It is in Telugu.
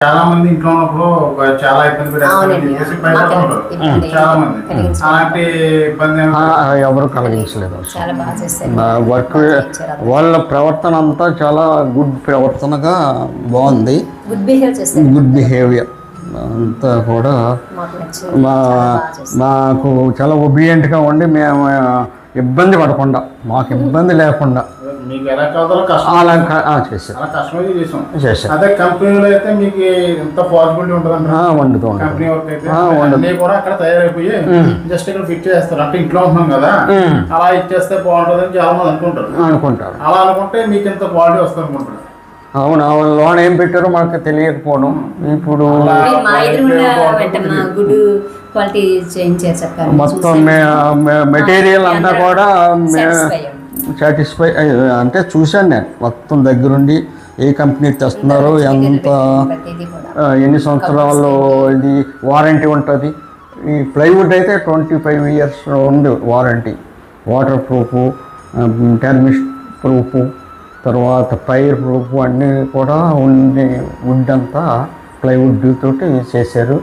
చాలా మంది ఇంట్లో ఉన్నప్పుడు చాలా ఇబ్బంది చాలా మంది అలాంటి ఇబ్బంది ఎవరు కలిగించలేదు. వర్క్ వాళ్ళ ప్రవర్తన అంతా చాలా గుడ్ ప్రవర్తనగా బాగుంది. గుడ్ బిహేవియర్ అంతా కూడా మాకు చాలా ఒబీడియంట్గా ఉండి మేము ఇబ్బంది పడకుండా, మాకు ఇబ్బంది లేకుండా చేశారు. అదే కంపెనీలో అయితే మీకు ఎంత పాసిబిలిటీ ఉంటుంది కంపెనీ వర్క్ అయితే అన్నీ కూడా అక్కడ తయారైపోయి జస్ట్ ఇక్కడ ఫిట్ చేస్తారు. అంటే ఇంట్లో ఉంటున్నాం కదా, అలా ఇచ్చేస్తే బాగుంటుంది అని చాలా మంది అనుకుంటారు. అలా అనుకుంటే మీకు ఎంత క్వాలిటీ వస్తుంది అనుకుంటారు. అవును, లోన్ ఏం పెట్టారో మాకు తెలియకపోవడం. ఇప్పుడు మొత్తం మెటీరియల్ అంతా కూడా సాటిస్ఫై అంటే చూశాను నేను మొత్తం దగ్గరుండి ఏ కంపెనీ తెస్తున్నారో, ఎంత ఎన్ని సంవత్సరాలు ఇది వారంటీ ఉంటుంది. ఈ ప్లైవుడ్ అయితే 25 years ఉంది వారంటీ. వాటర్ ప్రూఫ్, టెర్మిస్ట్ ప్రూఫ్, తర్వాత ఫైర్ ప్రూఫ్ అన్నీ కూడా ఉండి వుడ్ అంతా ప్లైవుడ్ తోటి చేశారు.